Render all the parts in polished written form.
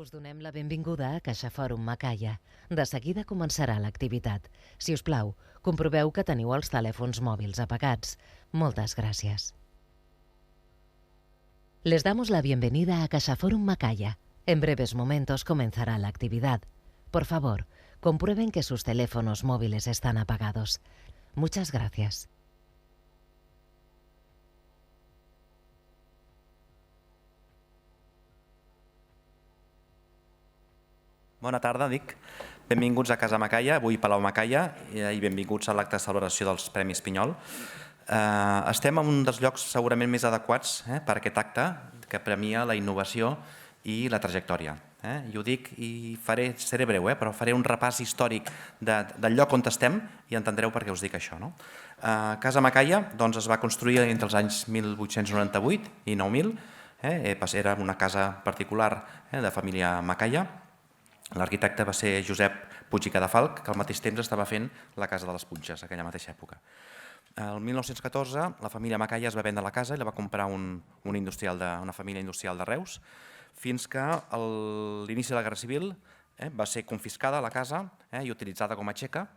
Us donem la benvinguda a Caixa Fòrum Macaya. De seguida començarà l'activitat. Si us plau, comproveu que teniu els telèfons mòbils apagats. Moltes gràcies. Les damos la bienvenida a Caixa Fòrum Macaya. En breves momentos comenzará la actividad. Por favor, comprueben que sus teléfonos móviles están apagados. Muchas gracias. Bona tarda, dic. Benvinguts a Casa Macaya, avui Palau Macaya, i benvinguts a l'acte de celebració dels Premis Pinyol. Estem en un dels llocs segurament més adequats per aquest acte que premia la innovació i la trajectòria. I ho dic i seré breu, però faré un repàs històric del lloc on estem i entendreu per què us dic això. Casa Macaya es va construir entre els anys 1898 i 9000. Era una casa particular de família Macaya. L'arquitecte va ser Josep Puig i Cadafalch, que al mateix temps estava fent la Casa de les Punxes, aquella mateixa època. El 1914 la família Macaya es va vendre la casa i la va comprar una família industrial de Reus, fins que a l'inici de la Guerra Civil va ser confiscada la casa i utilitzada com a txeca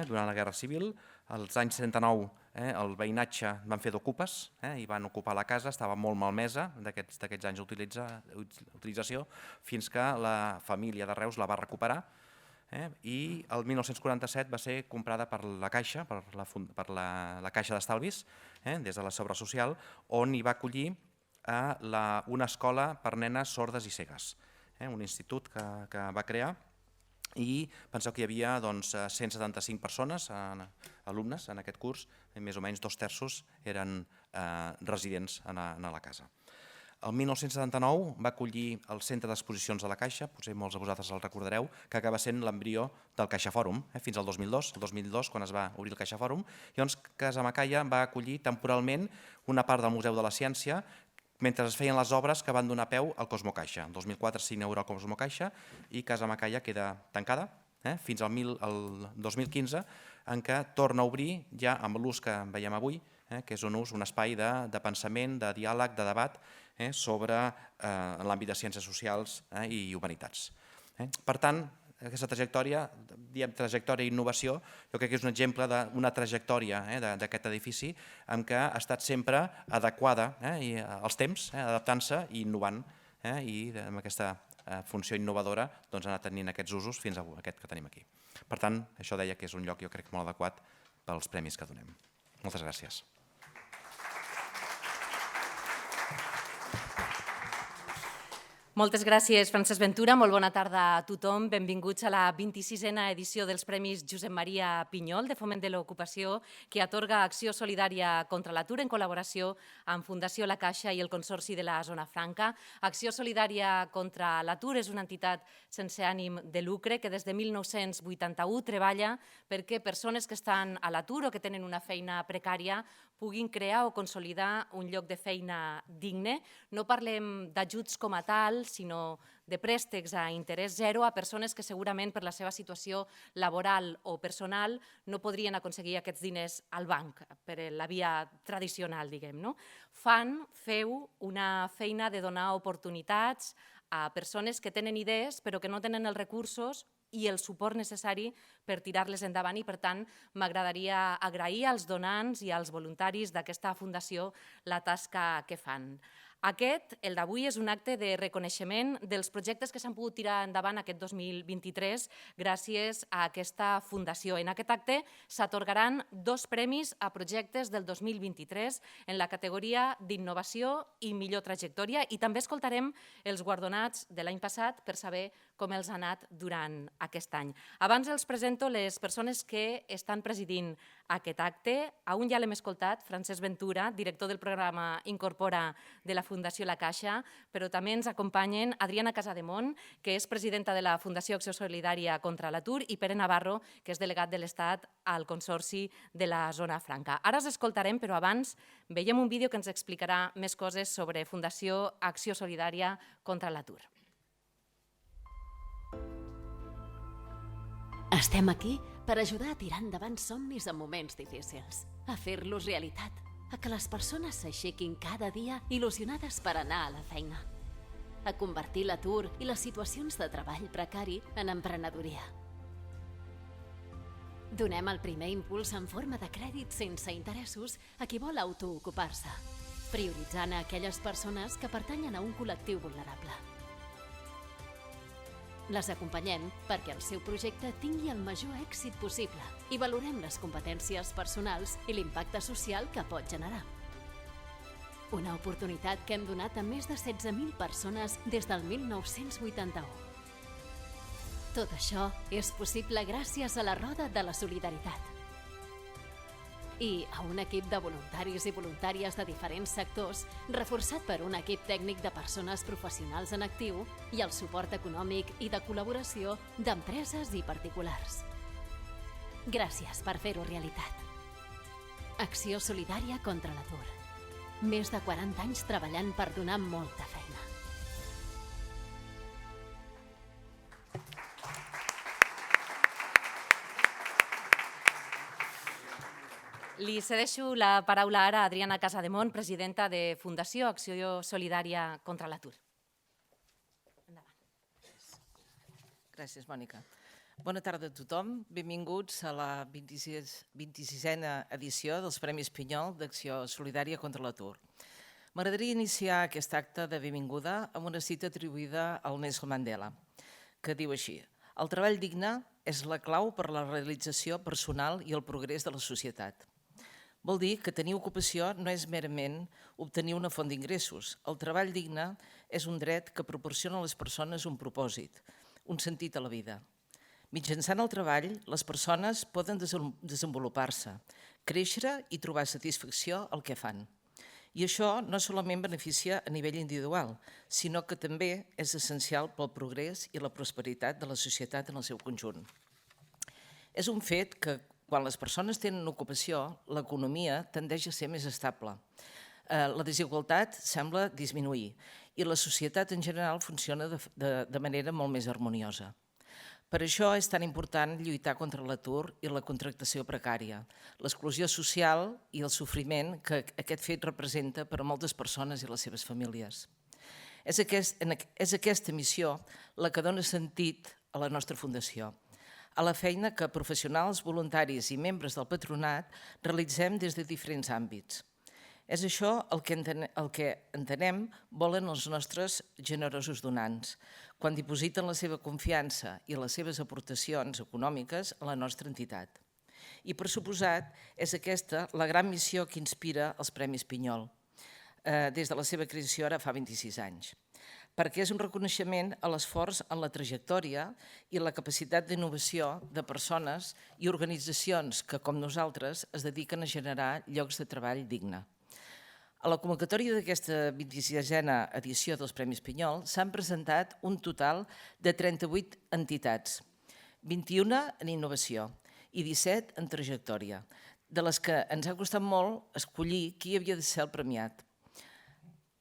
durant la Guerra Civil. Als anys 39 el veïnatge van fer d'ocupes i van ocupar la casa, estava molt malmesa d'aquests anys d'utilització, fins que la família de Reus la va recuperar i el 1947 va ser comprada per la Caixa, per la Caixa d'Estalvis, des de la Sobra Social, on hi va acollir una escola per nenes sordes i cegues, un institut que va crear. I penseu que hi havia 175 persones, alumnes, en aquest curs, i més o menys 2/3 eren residents a la casa. El 1979 va acollir el Centre d'Exposicions de la Caixa, potser molts de vosaltres el recordareu, que acaba sent l'embrió del Caixa Fòrum, fins al 2002, quan es va obrir el Caixa Fòrum. Llavors, Casa Macaya va acollir temporalment una part del Museu de la Ciència mentre es feien les obres que van donar peu al Cosmo Caixa. El 2004 s'inaugura el Cosmo Caixa i Casa Macaya queda tancada fins al 2015, en què torna a obrir ja amb l'ús que veiem avui, que és un espai de pensament, de diàleg, de debat sobre l'àmbit de ciències socials i humanitats. Per tant, aquesta trajectòria, diem trajectòria i innovació, jo crec que és un exemple d'una trajectòria d'aquest edifici en què ha estat sempre adequada als temps, adaptant-se i innovant, i amb aquesta funció innovadora ha anat tenint aquests usos fins a aquest que tenim aquí. Per tant, això deia que és un lloc, jo crec, molt adequat pels premis que donem. Moltes gràcies. Moltes gràcies, Francesc Ventura. Molt bona tarda a tothom. Benvinguts a la 26a edició dels Premis Josep Maria Pinyol de Foment de l'Ocupació, que atorga Acció Solidària contra l'Atur en col·laboració amb Fundació La Caixa i el Consorci de la Zona Franca. Acció Solidària contra l'Atur és una entitat sense ànim de lucre que des de 1981 treballa perquè persones que estan a l'atur o que tenen una feina precària puguin crear o consolidar un lloc de feina digne. No parlem d'ajuts com a tal, sinó de préstecs a interès zero a persones que segurament per la seva situació laboral o personal no podrien aconseguir aquests diners al banc, per la via tradicional, diguem. Feu una feina de donar oportunitats a persones que tenen idees però que no tenen els recursos i el suport necessari per tirar-les endavant i, per tant, m'agradaria agrair als donants i als voluntaris d'aquesta fundació la tasca que fan. Aquest, el d'avui, és un acte de reconeixement dels projectes que s'han pogut tirar endavant aquest 2023 gràcies a aquesta fundació. En aquest acte s'atorgaran 2 premis a projectes del 2023 en la categoria d'innovació i millor trajectòria i també escoltarem els guardonats de l'any passat per saber com els ha anat durant aquest any. Abans els presento les persones que estan presidint aquest acte. A un ja l'hem escoltat, Francesc Ventura, director del programa Incorpora de la Fundació La Caixa, però també ens acompanyen Adriana Casademont, que és presidenta de la Fundació Acció Solidària contra l'Atur, i Pere Navarro, que és delegat de l'Estat al Consorci de la Zona Franca. Ara els escoltarem, però abans veiem un vídeo que ens explicarà més coses sobre Fundació Acció Solidària contra l'Atur. Estem aquí per ajudar a tirar endavant somnis en moments difícils, a fer-los realitat, a que les persones s'aixequin cada dia il·lusionades per anar a la feina. a convertir l'atur i les situacions de treball precari en emprenedoria. Donem el primer impuls en forma de crèdit sense interessos a qui vol autoocupar-se, prioritzant a aquelles persones que pertanyen a un col·lectiu vulnerable. Les acompanyem perquè el seu projecte tingui el major èxit possible i valorem les competències personals i l'impacte social que pot generar. Una oportunitat que hem donat a més de 16.000 persones des del 1981. Tot això és possible gràcies a la Roda de la Solidaritat i a un equip de voluntaris i voluntàries de diferents sectors, reforçat per un equip tècnic de persones professionals en actiu i el suport econòmic i de col·laboració d'empreses i particulars. Gràcies per fer-ho realitat. Acció solidària contra l'atur. Més de 40 anys treballant per donar molta feina. Li cedeixo la paraula ara a Adriana Casademont, presidenta de Fundació Acció Solidària contra l'Atur. Gràcies, Mònica. Bona tarda a tothom. Benvinguts a la 26a edició dels Premis Pinyol d'Acció Solidària contra l'Atur. M'agradaria iniciar aquest acte de benvinguda amb una cita atribuïda al Nelson Mandela, que diu així: el treball digne és la clau per a la realització personal i el progrés de la societat. Vol dir que tenir ocupació no és merament obtenir una font d'ingressos. El treball digne és un dret que proporciona a les persones un propòsit, un sentit a la vida. Mitjançant el treball, les persones poden desenvolupar-se, créixer i trobar satisfacció al que fan. I això no solament beneficia a nivell individual, sinó que també és essencial pel progrés i la prosperitat de la societat en el seu conjunt. És un fet que quan les persones tenen ocupació, l'economia tendeix a ser més estable. La desigualtat sembla disminuir i la societat en general funciona de manera molt més harmoniosa. Per això és tan important lluitar contra l'atur i la contractació precària, l'exclusió social i el sofriment que aquest fet representa per a moltes persones i les seves famílies. És aquesta missió la que dona sentit a la nostra fundació, a la feina que professionals, voluntaris i membres del patronat realitzem des de diferents àmbits. És això el que entenem volen els nostres generosos donants, quan dipositen la seva confiança i les seves aportacions econòmiques a la nostra entitat. I, per suposat, és aquesta la gran missió que inspira els Premis Pinyol, des de la seva creació ara fa 26 anys. Perquè és un reconeixement a l'esforç en la trajectòria i la capacitat d'innovació de persones i organitzacions que, com nosaltres, es dediquen a generar llocs de treball digne. A la convocatòria d'aquesta 26a edició dels Premis Pinyol s'han presentat un total de 38 entitats, 21 en innovació i 17 en trajectòria, de les que ens ha costat molt escollir qui havia de ser el premiat.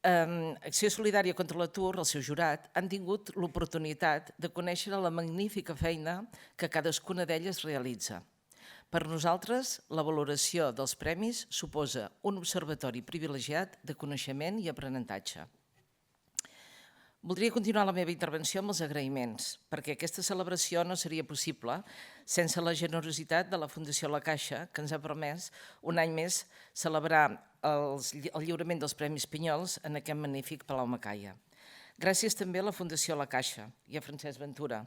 Acció Solidària contra l'Atur, el seu jurat, han tingut l'oportunitat de conèixer la magnífica feina que cadascuna d'elles realitza. Per nosaltres, la valoració dels premis suposa un observatori privilegiat de coneixement i aprenentatge. Voldria continuar la meva intervenció amb els agraïments, perquè aquesta celebració no seria possible sense la generositat de la Fundació La Caixa, que ens ha permès un any més celebrar el lliurament dels Premis Pinyols en aquest magnífic Palau Macaya. Gràcies també a la Fundació La Caixa i a Francesc Ventura,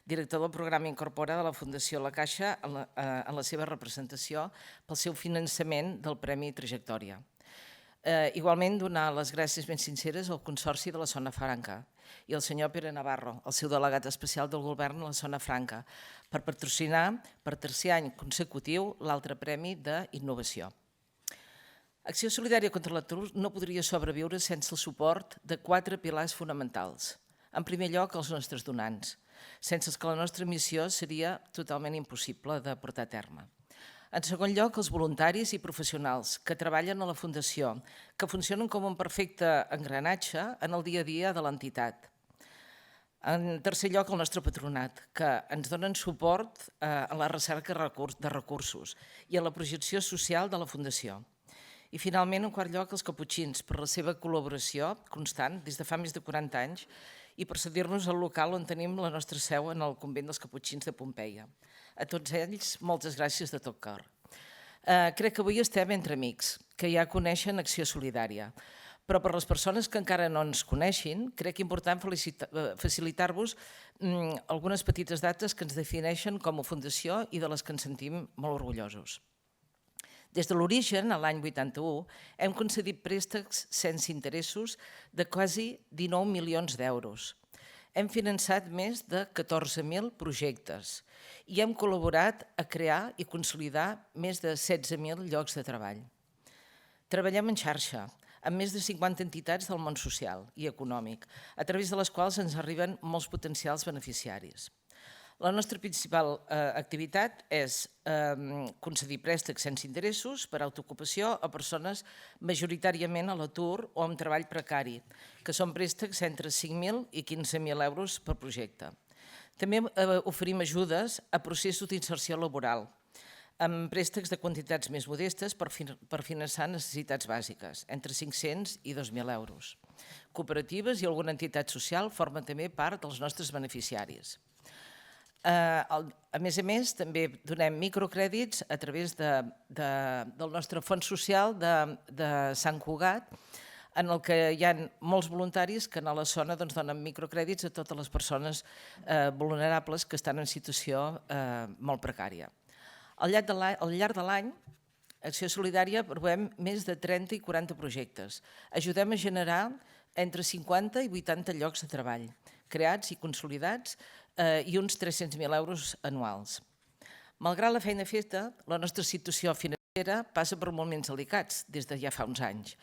director del programa Incorpora de la Fundació La Caixa en la seva representació pel seu finançament del Premi Trajectòria. Igualment, donar les gràcies ben sinceres al Consorci de la Zona Franca i al senyor Pere Navarro, el seu delegat especial del govern a la Zona Franca, per patrocinar per tercer any consecutiu l'altre Premi d'Innovació. Acció Solidària contra l'Atur no podria sobreviure sense el suport de 4 pilars fonamentals. En primer lloc, els nostres donants, sense els que la nostra missió seria totalment impossible de portar a terme. En segon lloc, els voluntaris i professionals que treballen a la Fundació, que funcionen com un perfecte engranatge en el dia a dia de l'entitat. En tercer lloc, el nostre patronat, que ens donen suport a la recerca de recursos i a la projecció social de la Fundació. I finalment, en quart lloc, els caputxins, per la seva col·laboració constant des de fa més de 40 anys i per cedir-nos al local on tenim la nostra seu en el convent dels caputxins de Pompeia. A tots ells, moltes gràcies de tot cor. Crec que avui estem entre amics, que ja coneixen Acció Solidària, però per les persones que encara no ens coneixin, crec important facilitar-vos algunes petites dates que ens defineixen com a fundació i de les que ens sentim molt orgullosos. Des de l'origen, a l'any 81, hem concedit préstecs sense interessos de quasi 19 milions d'euros. Hem finançat més de 14.000 projectes i hem col·laborat a crear i consolidar més de 16.000 llocs de treball. Treballem en xarxa, amb més de 50 entitats del món social i econòmic, a través de les quals ens arriben molts potencials beneficiaris. La nostra principal activitat és concedir préstecs sense interessos per a autoocupació a persones majoritàriament a l'atur o amb treball precari, que són préstecs entre 5.000 i 15.000 euros per projecte. També oferim ajudes a processos d'inserció laboral, amb préstecs de quantitats més modestes per finançar necessitats bàsiques, entre 500 i 2.000 euros. Cooperatives i alguna entitat social formen també part dels nostres beneficiaris. A més, també donem microcrèdits a través del nostre fons social de Sant Cugat, en el que hi ha molts voluntaris que a la zona donen microcrèdits a totes les persones vulnerables que estan en situació molt precària. Al llarg de l'any, Acció Solidària aprovem més de 30 i 40 projectes. Ajudem a generar entre 50 i 80 llocs de treball, creats i consolidats, i uns 300.000 euros anuals. Malgrat la feina feta, la nostra situació financera passa per moments delicats des de ja fa uns anys.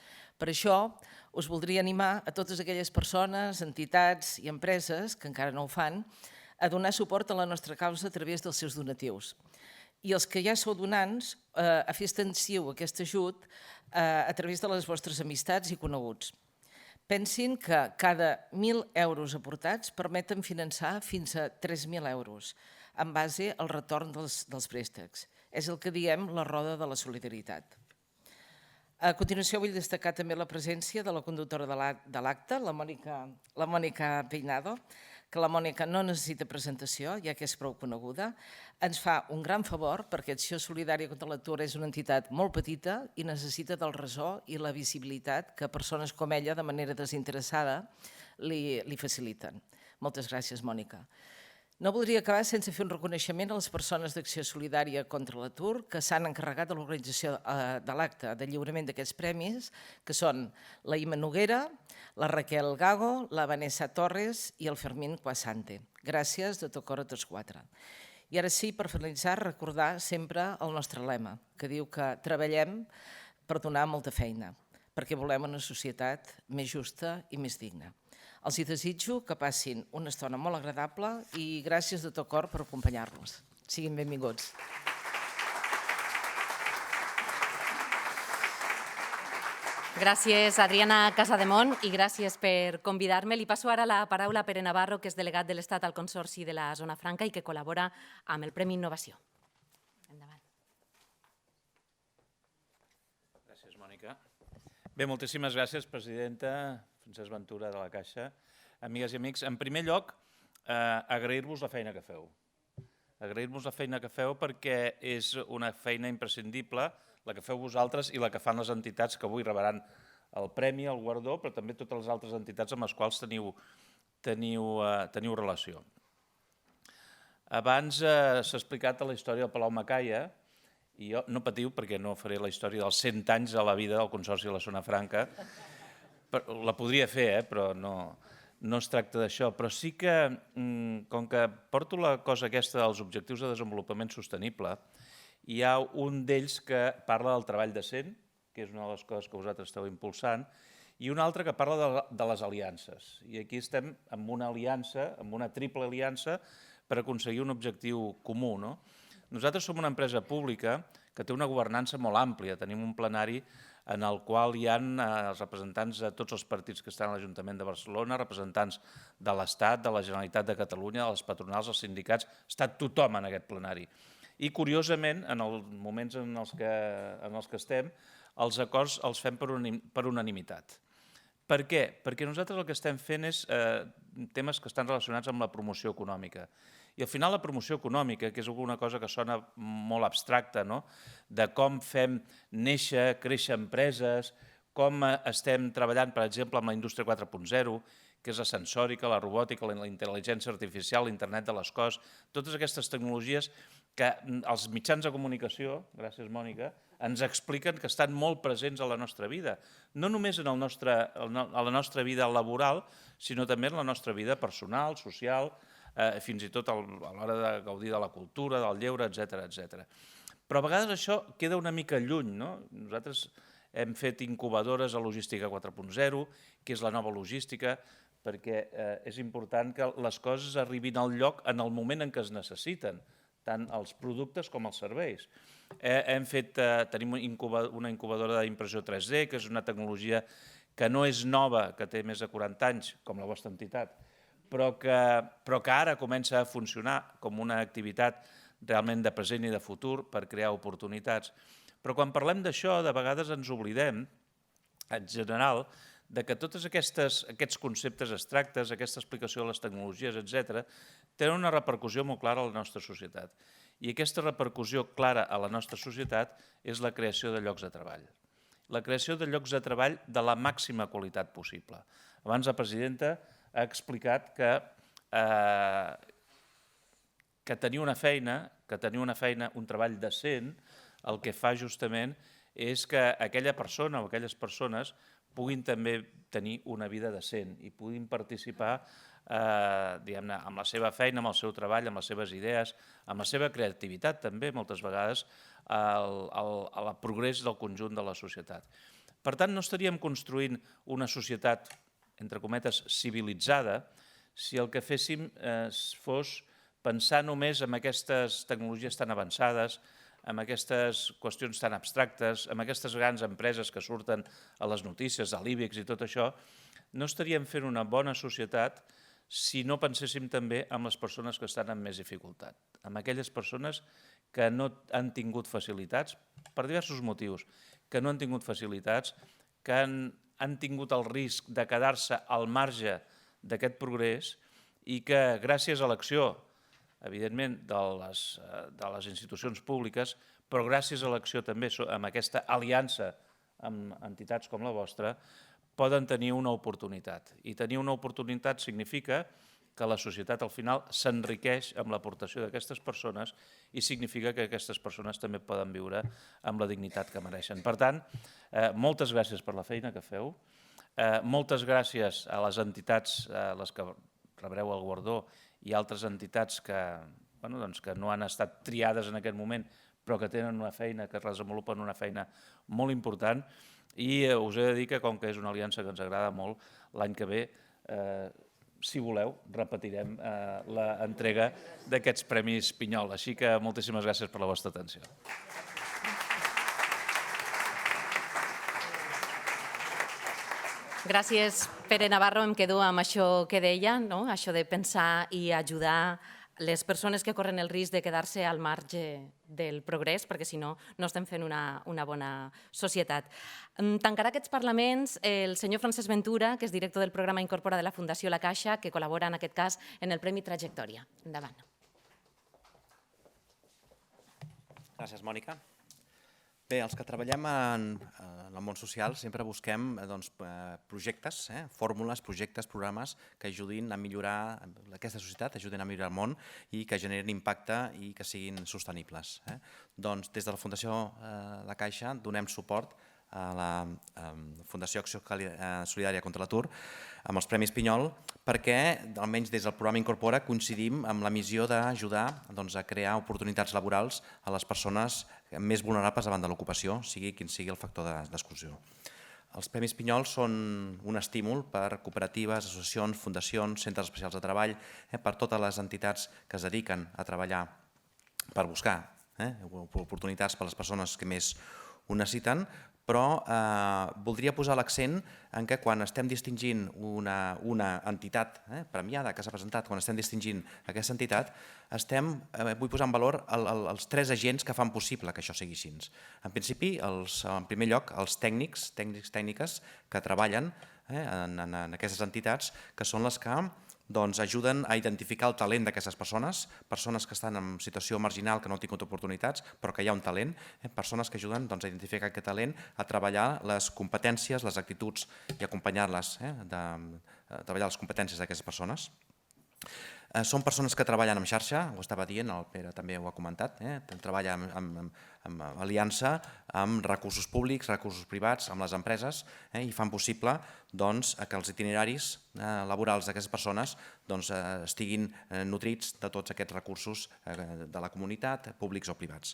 Per això, us voldria animar a totes aquelles persones, entitats i empreses que encara no ho fan a donar suport a la nostra causa a través dels seus donatius. I els que ja sou donants, a fer extensiu aquest ajut a través de les vostres amistats i coneguts. Pensin que cada 1.000 euros aportats permeten finançar fins a 3.000 euros, en base al retorn dels préstecs. És el que diem la roda de la solidaritat. A continuació vull destacar també la presència de la conductora de l'acte, la Mònica Peinado, que la Mònica no necessita presentació, ja que és prou coneguda. Ens fa un gran favor perquè Acció Solidària contra l'Atur és una entitat molt petita i necessita del ressò i la visibilitat que persones com ella, de manera desinteressada, li faciliten. Moltes gràcies, Mònica. No voldria acabar sense fer un reconeixement a les persones d'Acció Solidària contra l'Atur que s'han encarregat de l'organització de l'acte de lliurament d'aquests premis, que són la Ima Noguera, la Raquel Gago, la Vanessa Torres i el Fermín Quasante. Gràcies de tot cor a tots quatre. I ara sí, per finalitzar, recordar sempre el nostre lema, que diu que treballem per donar molta feina, perquè volem una societat més justa i més digna. Els hi desitjo que passin una estona molt agradable i gràcies de tot cor per acompanyar-nos. Siguin benvinguts. Gràcies, Adriana Casademont, i gràcies per convidar-me. Li passo ara la paraula a Pere Navarro, que és delegat de l'Estat al Consorci de la Zona Franca i que col·labora amb el Premi Innovació. Endavant. Gràcies, Mònica. Bé, moltíssimes gràcies, presidenta, Francesc Ventura de la Caixa. Amigues i amics, en primer lloc, agrair-vos la feina que feu. Agrair-vos la feina que feu perquè és una feina imprescindible, la que feu vosaltres i la que fan les entitats que avui rebran el premi, el guardó, però també totes les altres entitats amb les quals teniu relació. Abans s'ha explicat la història del Palau Macaya, i jo no patiu perquè no faré la història dels 100 anys de la vida del Consorci de la Zona Franca. La podria fer, però no es tracta d'això. Però sí que, com que porto la cosa aquesta dels objectius de desenvolupament sostenible, hi ha un d'ells que parla del treball decent, que és una de les coses que vosaltres esteu impulsant, i un altre que parla de les aliances. I aquí estem amb una aliança, amb una triple aliança, per aconseguir un objectiu comú. Nosaltres som una empresa pública que té una governança molt àmplia. Tenim un plenari en el qual hi ha els representants de tots els partits que estan a l'Ajuntament de Barcelona, representants de l'Estat, de la Generalitat de Catalunya, de les patronals, els sindicats, està tothom en aquest plenari. I, curiosament, en els moments en els que estem, els acords els fem per unanimitat. Per què? Perquè nosaltres el que estem fent és temes que estan relacionats amb la promoció econòmica. I al final la promoció econòmica, que és alguna cosa que sona molt abstracta, de com fem néixer, créixer empreses, com estem treballant, per exemple, amb la indústria 4.0, que és la sensòrica, la robòtica, la intel·ligència artificial, l'internet de les coses, totes aquestes tecnologies que els mitjans de comunicació, gràcies Mònica, ens expliquen que estan molt presents a la nostra vida. No només a la nostra vida laboral, sinó també en la nostra vida personal, social, fins i tot a l'hora de gaudir de la cultura, del lleure, etc. Però a vegades això queda una mica lluny. Nosaltres hem fet incubadores a Logística 4.0, que és la nova logística, perquè és important que les coses arribin al lloc en el moment en què es necessiten, tant els productes com els serveis. Tenim una incubadora d'impressió 3D, que és una tecnologia que no és nova, que té més de 40 anys, com la vostra entitat, però que ara comença a funcionar com una activitat realment de present i de futur per crear oportunitats. Però quan parlem d'això, de vegades ens oblidem, en general, que tots aquests conceptes abstractes, aquesta explicació de les tecnologies, etc., tenen una repercussió molt clara a la nostra societat. I aquesta repercussió clara a la nostra societat és la creació de llocs de treball. La creació de llocs de treball de la màxima qualitat possible. Abans la presidenta ha explicat que tenir una feina, un treball decent, el que fa justament és que aquella persona o aquelles persones puguin també tenir una vida decent i puguin participar amb la seva feina, amb el seu treball, amb les seves idees, amb la seva creativitat també, moltes vegades, al progrés del conjunt de la societat. Per tant, no estaríem construint una societat, entre cometes, civilitzada, si el que féssim fos pensar només en aquestes tecnologies tan avançades, amb aquestes qüestions tan abstractes, amb aquestes grans empreses que surten a les notícies, a l'IBEX i tot això, no estaríem fent una bona societat si no penséssim també en les persones que estan amb més dificultat, amb aquelles persones que no han tingut facilitats, per diversos motius, que no han tingut facilitats, que han tingut el risc de quedar-se al marge d'aquest progrés i que gràcies a l'acció, evidentment, de les institucions públiques, però gràcies a l'acció també amb aquesta aliança amb entitats com la vostra, poden tenir una oportunitat. I tenir una oportunitat significa que la societat al final s'enriqueix amb l'aportació d'aquestes persones i significa que aquestes persones també poden viure amb la dignitat que mereixen. Per tant, moltes gràcies per la feina que feu, moltes gràcies a les entitats a les que rebreu el guardó i altres entitats que no han estat triades en aquest moment, però que tenen una feina, que desenvolupen una feina molt important. I us he de dir que, com que és una aliança que ens agrada molt, l'any que ve, si voleu, repetirem l'entrega d'aquests Premis Pinyol. Així que moltíssimes gràcies per la vostra atenció. Gràcies, Pere Navarro. Em quedo amb això que deia, això de pensar i ajudar les persones que corren el risc de quedar-se al marge del progrés, perquè si no, no estem fent una bona societat. Tancarà aquests parlaments el senyor Francesc Ventura, que és director del programa Incorpora de la Fundació La Caixa, que col·labora en aquest cas en el Premi Trajectòria. Endavant. Gràcies, Mònica. Bé, els que treballem en el món social sempre busquem projectes, fórmules, projectes, programes que ajudin a millorar aquesta societat, ajudin a millorar el món i que generin impacte i que siguin sostenibles. Doncs des de la Fundació La Caixa donem suport a la Fundació Acció Solidària contra l'Atur amb els Premis Pinyol perquè, almenys des del programa Incorpora, coincidim amb la missió d'ajudar a crear oportunitats laborals a les persones més vulnerables davant de l'ocupació, sigui quin sigui el factor d'exclusió. Els Premis Pinyol són un estímul per cooperatives, associacions, fundacions, centres especials de treball, per totes les entitats que es dediquen a treballar per buscar oportunitats per a les persones que més ho necessiten, però voldria posar l'accent en que quan estem distingint una entitat premiada que s'ha presentat, quan estem distingint aquesta entitat, vull posar en valor els 3 agents que fan possible que això sigui així. En principi, en primer lloc, els tècniques que treballen en aquestes entitats, que són les que ajuden a identificar el talent d'aquestes persones que estan en situació marginal, que no han tingut oportunitats, però que hi ha un talent, persones que ajuden a identificar aquest talent, a treballar les competències, les actituds i acompanyar-les, a treballar les competències d'aquestes persones. Són persones que treballen en xarxa, ho estava dient, el Pere també ho ha comentat, treballa en aliança amb recursos públics, recursos privats, amb les empreses, i fan possible que els itineraris laborals d'aquestes persones estiguin nutrits de tots aquests recursos de la comunitat, públics o privats.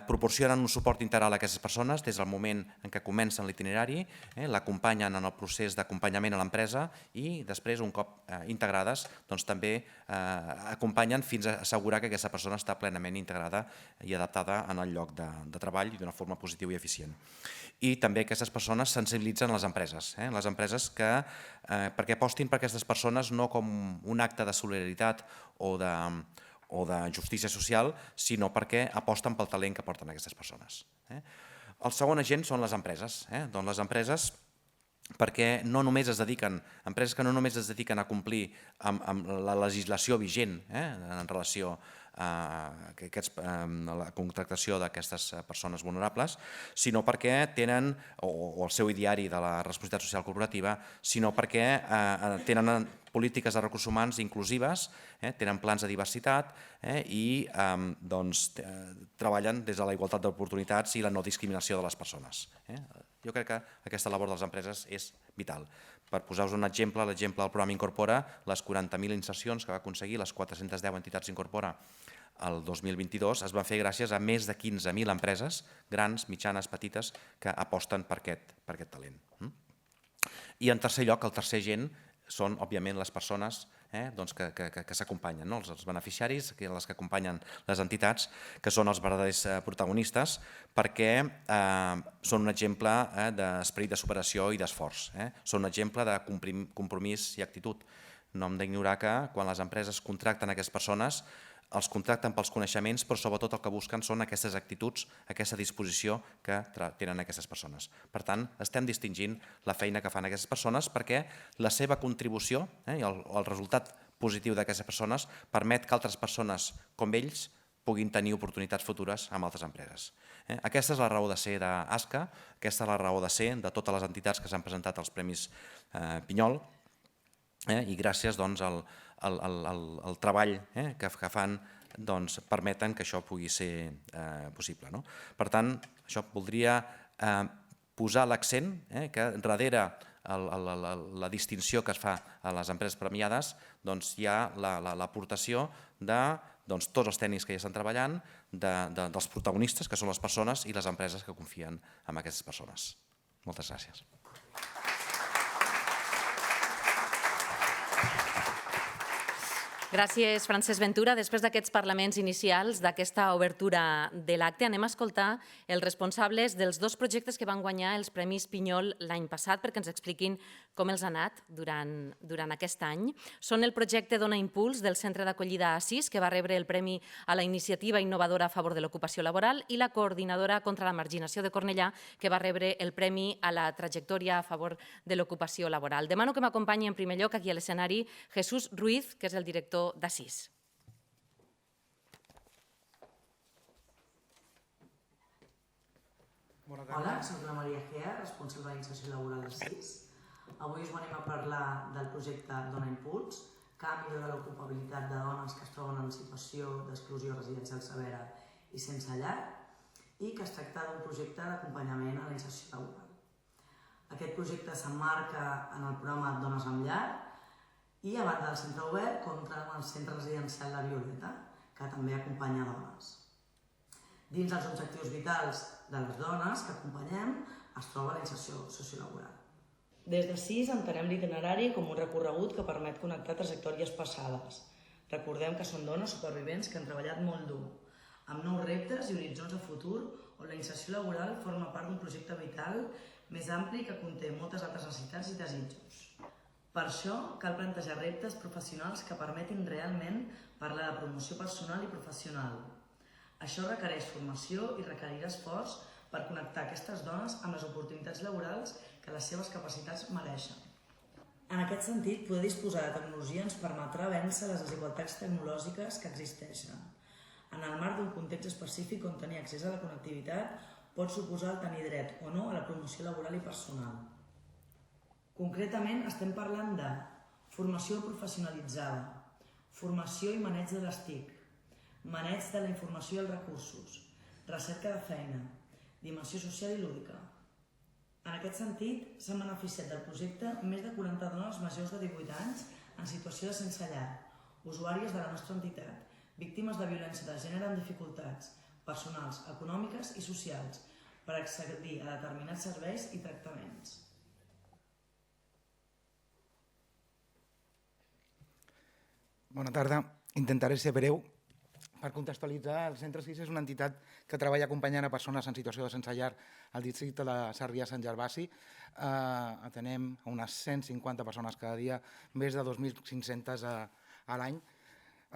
Proporcionen un suport integral a aquestes persones des del moment en què comencen l'itinerari, l'acompanyen en el procés d'acompanyament a l'empresa i després, un cop integrades, també acompanyen fins a assegurar que aquesta persona està plenament integrada i adaptada en el lloc de treball i d'una forma positiva i eficient. I també aquestes persones sensibilitzen les empreses perquè apostin per aquestes persones no com un acte de solidaritat o de justícia social, sinó perquè aposten pel talent que porten aquestes persones. El segon agent són les empreses. Les empreses perquè empreses que no només es dediquen a complir amb la legislació vigent en relació a la contractació d'aquestes persones vulnerables, sinó perquè tenen, o el seu ideari de la responsabilitat social corporativa, sinó perquè tenen polítiques de recursos humans inclusives, tenen plans de diversitat i treballen des de la igualtat d'oportunitats i la no discriminació de les persones. Jo crec que aquesta labor de les empreses és vital. Per posar-vos un exemple, l'exemple del programa Incorpora, les 40.000 insercions que va aconseguir, les 410 entitats Incorpora el 2022, es van fer gràcies a més de 15.000 empreses, grans, mitjanes, petites, que aposten per aquest talent. I en tercer lloc, el tercer agent són, òbviament, les persones que s'acompanyen, els beneficiaris, les que acompanyen les entitats, que són els verdaders protagonistes, perquè són un exemple d'esperit de superació i d'esforç. Són un exemple de compromís i actitud. No hem d'ignorar que quan les empreses contracten aquestes persones, els contracten pels coneixements, però sobretot el que busquen són aquestes actituds, aquesta disposició que tenen aquestes persones. Per tant, estem distingint la feina que fan aquestes persones perquè la seva contribució i el resultat positiu d'aquestes persones permet que altres persones com ells puguin tenir oportunitats futures amb altres empreses. Aquesta és la raó de ser d'ASCA, aquesta és la raó de ser de totes les entitats que s'han presentat als Premis Pinyol, i gràcies al treball que fan permeten que això pugui ser possible. Per tant, això voldria posar l'accent que darrere la distinció que es fa a les empreses premiades hi ha l'aportació de tots els tècnics que hi estan treballant, dels protagonistes, que són les persones, i les empreses que confien en aquestes persones. Moltes gràcies. Gràcies, Francesc Ventura. Després d'aquests parlaments inicials, d'aquesta obertura de l'acte, anem a escoltar els responsables dels 2 projectes que van guanyar els Premis Pinyol l'any passat perquè ens expliquin com els ha anat durant aquest any. Són el projecte Dona Impuls del Centre d'Acollida Assís, que va rebre el Premi a la Iniciativa Innovadora a favor de l'ocupació laboral, i la Coordinadora contra la Marginació de Cornellà, que va rebre el Premi a la Trajectòria a favor de l'ocupació laboral. Demano que m'acompanyi en primer lloc aquí a l'escenari Jesús Ruiz, que és el director d'Assís. Hola, soc la Maria Gea, responsable d'inserció laboral d'Assís. Avui us venim a parlar del projecte Dona Impuls, que millora l'ocupabilitat de dones que es troben en situació d'exclusió residencial severa i sense llar, i que es tracta d'un projecte d'acompanyament a la inserció laboral. Aquest projecte s'emmarca en el programa Dones amb Llar i a banda del centre obert compta amb el centre residencial La Violeta, que també acompanya dones. Dins dels objectius vitals de les dones que acompanyem es troba la inserció sociolaboral. Des d'Assís entenem l'itinerari com un recorregut que permet connectar trajectòries passades. Recordem que són dones supervivents que han treballat molt dur, amb nous reptes i horitzons de futur on la inserció laboral forma part d'un projecte vital més ampli que conté moltes altres necessitats i desitjos. Per això cal plantejar reptes professionals que permetin realment parlar de promoció personal i professional. Això requereix formació i requerirà esforç per connectar aquestes dones amb les oportunitats laborals que les seves capacitats mereixen. En aquest sentit, poder disposar de tecnologia ens permetrà vèncer les desigualtats tecnològiques que existeixen. En el marc d'un context específic on tenir accés a la connectivitat pot suposar el tenir dret o no a la promoció laboral i personal. Concretament, estem parlant de formació professionalitzada, formació i maneig de les TIC, maneig de la informació i els recursos, recerca de feina, dimensió social i lúdica. En aquest sentit, s'han beneficiat del projecte més de 40 dones majors de 18 anys en situació de sense llar, usuàries de la nostra entitat, víctimes de violència de gènere amb dificultats personals, econòmiques i socials per accedir a determinats serveis i tractaments. Bona tarda. Intentaré ser breu. Per contextualitzar, el Centre 6 és una entitat que treballa acompanyant a persones en situació de sense llar al districte de Sarrià-Sant Gervasi. Atenem unes 150 persones cada dia, més de 2.500 a l'any.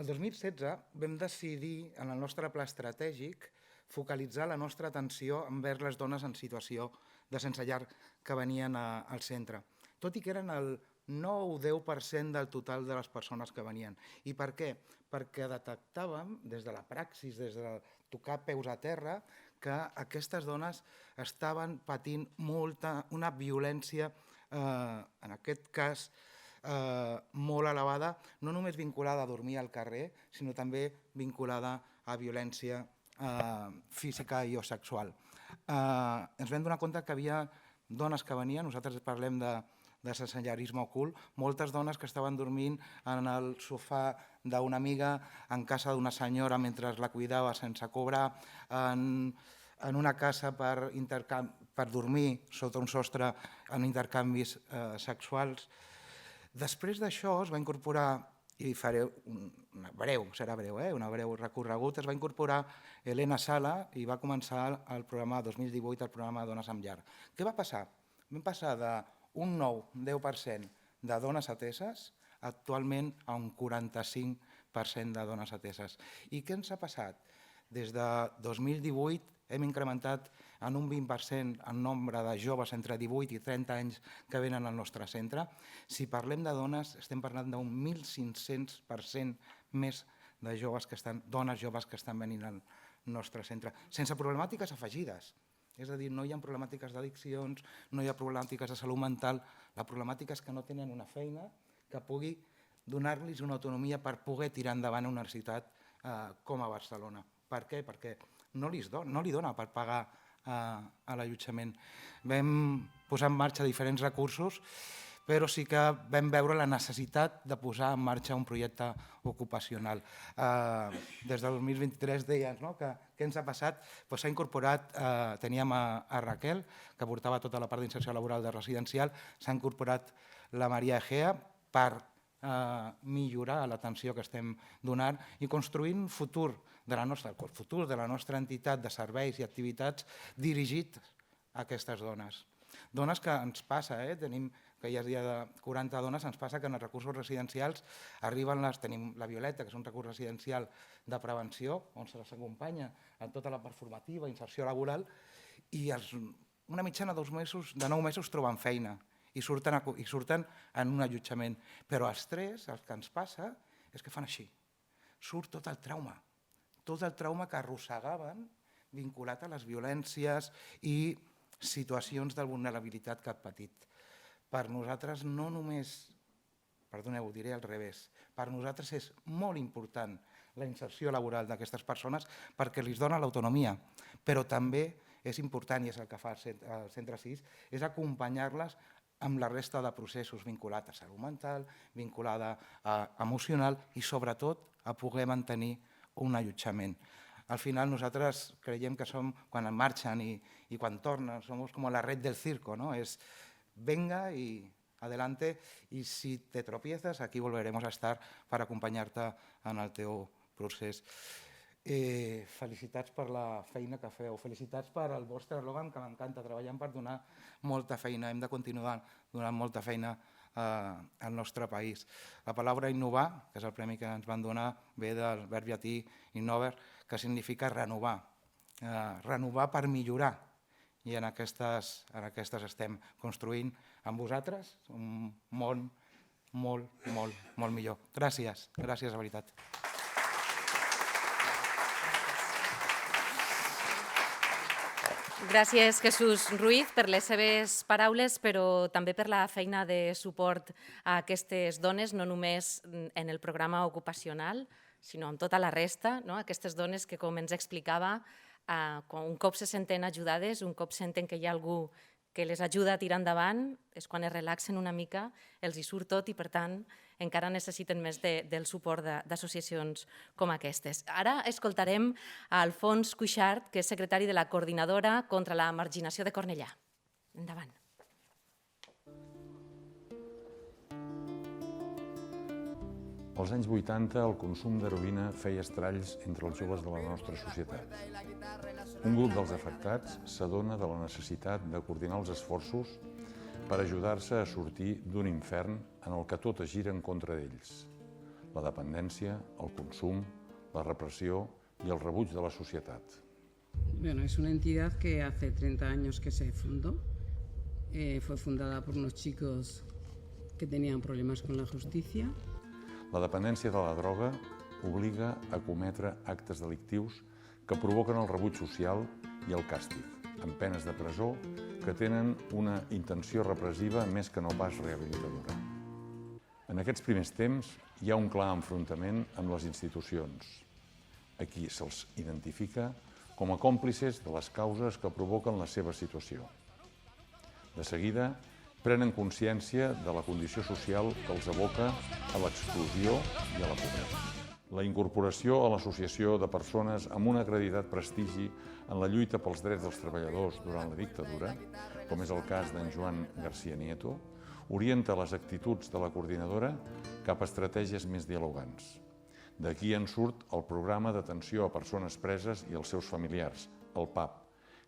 El 2016 vam decidir, en el nostre pla estratègic, focalitzar la nostra atenció envers les dones en situació de sense llar que venien al centre, tot i que eren el 9 o 10% del total de les persones que venien. I per què? Perquè detectàvem, des de la praxis, des de tocar peus a terra, que aquestes dones estaven patint una violència, en aquest cas, molt elevada, no només vinculada a dormir al carrer, sinó també vinculada a violència física i o sexual. Ens vam donar compte que hi havia dones que venien, nosaltres parlem de sensellarisme ocult, moltes dones que estaven dormint en el sofà d'una amiga, en casa d'una senyora mentre la cuidava sense cobrar, en una casa per dormir sota un sostre en intercanvis sexuals. Després d'això es va incorporar, i faré una breu recorregut, es va incorporar Helena Sala i va començar el programa 2018, el programa Dones amb Llar. Què va passar? Vam passar d'un 9-10% de dones ateses actualment a un 45% de dones ateses. I què ens ha passat? Des de 2018 hem incrementat en un 20% el nombre de joves entre 18 i 30 anys que venen al nostre centre. Si parlem de dones, estem parlant d'un 1.500% més de dones joves que estan venint al nostre centre, sense problemàtiques afegides. És a dir, no hi ha problemàtiques d'addiccions, no hi ha problemàtiques de salut mental. La problemàtica és que no tenen una feina que pugui donar-los una autonomia per poder tirar endavant una universitat com a Barcelona. Per què? Perquè no li dona per pagar l'allotjament. Vam posar en marxa diferents recursos, però sí que vam veure la necessitat de posar en marxa un projecte ocupacional. Des del 2023 deies, què ens ha passat? S'ha incorporat, teníem a Raquel, que portava tota la part d'inserció laboral de residencial, s'ha incorporat la Maria Egea per millorar l'atenció que estem donant i construint un futur de la nostra entitat de serveis i activitats dirigit a aquestes dones. Dones que ens passa, tenim que hi ha dia de 40 dones, ens passa que en els recursos residencials tenim la Violeta, que és un recurs residencial de prevenció, on se les acompanya en tota la part formativa, inserció laboral, i una mitjana de 9 mesos troben feina i surten en un allotjament. Però els tres, el que ens passa és que fan així. Surt tot el trauma que arrossegaven vinculat a les violències i situacions de vulnerabilitat que han patit. Per nosaltres no només, ho diré al revés, per nosaltres és molt important la inserció laboral d'aquestes persones perquè els dona l'autonomia, però també és important, i és el que fa el Centre 6, és acompanyar-les amb la resta de processos vinculats a salut mental, vinculada a emocional i sobretot a poder mantenir un allotjament. Al final nosaltres creiem que som, quan marxen i quan tornen, som com la red del circo, és venga y adelante, y si te tropiezas, aquí volveremos a estar para acompañarte en el teu procés. Felicitats per la feina que feu, felicitats per el vostre eslògan, que m'encanta, treballant per donar molta feina. Hem de continuar donant molta feina al nostre país. La paraula innovar, que és el premi que ens van donar, ve del verb llatí innover, que significa renovar. Renovar per millorar. I en aquestes estem construint amb vosaltres un món molt, molt, molt millor. Gràcies, gràcies de veritat. Gràcies, Jesús Ruiz, per les seves paraules, però també per la feina de suport a aquestes dones, no només en el programa ocupacional, sinó en tota la resta, aquestes dones que, com ens explicava, un cop se senten ajudades, un cop senten que hi ha algú que les ajuda a tirar endavant, és quan es relaxen una mica, els hi surt tot i, per tant, encara necessiten més del suport d'associacions com aquestes. Ara escoltarem a Alfons Cuixart, que és secretari de la Coordinadora contra la Marginació de Cornellà. Endavant. Als anys 80, el consum d'heroïna feia estralls entre els joves de la nostra societat. Un grup dels afectats s'adona de la necessitat de coordinar els esforços per ajudar-se a sortir d'un infern en el que tot es gira en contra d'ells. La dependència, el consum, la repressió y el rebuig de la societat. Bueno, es una entidad que hace 30 años que se fundó. Fue fundada por unos chicos que tenían problemas con la justicia. La dependència de la droga obliga a cometre actes delictius que provoquen el rebuig social i el càstig, amb penes de presó que tenen una intenció repressiva més que no pas rehabilitadora. En aquests primers temps hi ha un clar enfrontament amb les institucions. Aquí se'ls identifica com a còmplices de les causes que provoquen la seva situació. De seguida, prenen consciència de la condició social que els aboca a l'exclusió i a la pobresa. La incorporació a l'associació de persones amb un acreditat prestigi en la lluita pels drets dels treballadors durant la dictadura, com és el cas d'en Joan García Nieto, orienta les actituds de la coordinadora cap a estratègies més dialogants. D'aquí en surt el programa d'atenció a persones preses i els seus familiars, el PAP,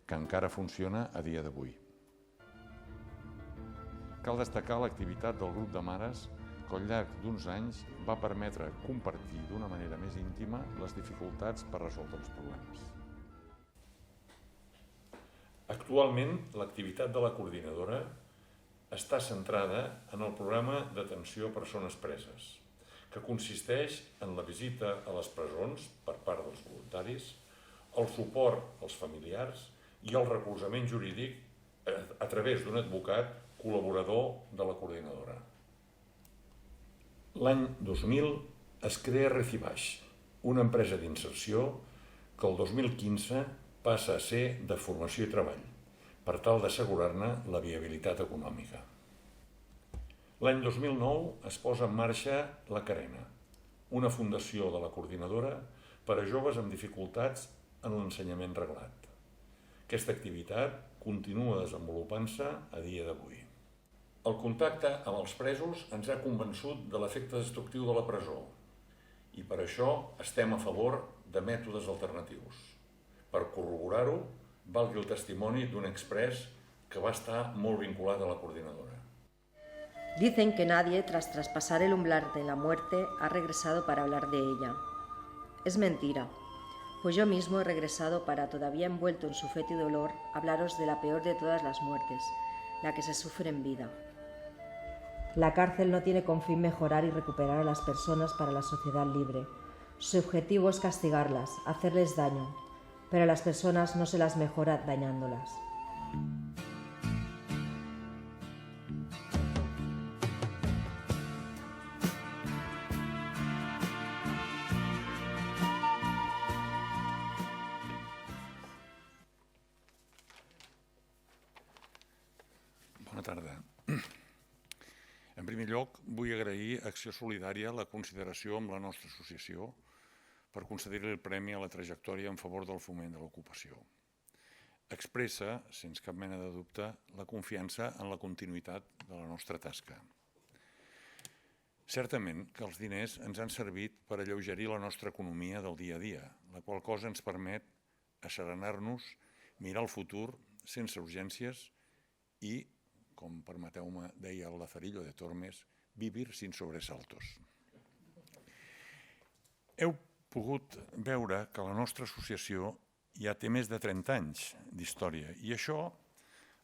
que encara funciona a dia d'avui. Cal destacar l'activitat del grup de mares que al llarg d'uns anys va permetre compartir d'una manera més íntima les dificultats per resoldre els problemes. Actualment, l'activitat de la coordinadora està centrada en el programa d'atenció a persones preses, que consisteix en la visita a les presons per part dels voluntaris, el suport als familiars i el recolzament jurídic a través d'un advocat col·laborador de la coordinadora. L'any 2000 es crea Recibaix, una empresa d'inserció que el 2015 passa a ser de formació i treball, per tal d'assegurar-ne la viabilitat econòmica. L'any 2009 es posa en marxa la Carena, una fundació de la coordinadora per a joves amb dificultats en l'ensenyament reglat. Aquesta activitat continua desenvolupant-se a dia d'avui. El contacte amb els presos ens ha convençut de l'efecte destructiu de la presó i per això estem a favor de mètodes alternatius. Per corroborar-ho, valgui el testimoni d'un exprés que va estar molt vinculat a la coordinadora. Dicen que nadie, tras traspasar el umbral de la muerte, ha regresado para hablar de ella. Es mentira, pues yo mismo he regresado para, todavía envuelto en su fétido dolor, hablaros de la peor de todas las muertes, la que se sufre en vida. La cárcel no tiene con fin mejorar y recuperar a las personas para la sociedad libre. Su objetivo es castigarlas, hacerles daño, pero a las personas no se las mejora dañándolas. Bona tarda. En primer lloc, vull agrair a Acció Solidària la consideració amb la nostra associació per concedir-li el Premi a la Trajectòria en favor del foment de l'ocupació. Expressa, sense cap mena de dubte, la confiança en la continuïtat de la nostra tasca. Certament que els diners ens han servit per alleugerir la nostra economia del dia a dia, la qual cosa ens permet asserenar-nos, mirar el futur sense urgències i, com permeteu-me, deia el Lazarillo de Tormes, vivir sin sobresaltos. Heu pogut veure que la nostra associació ja té més de 30 anys d'història i això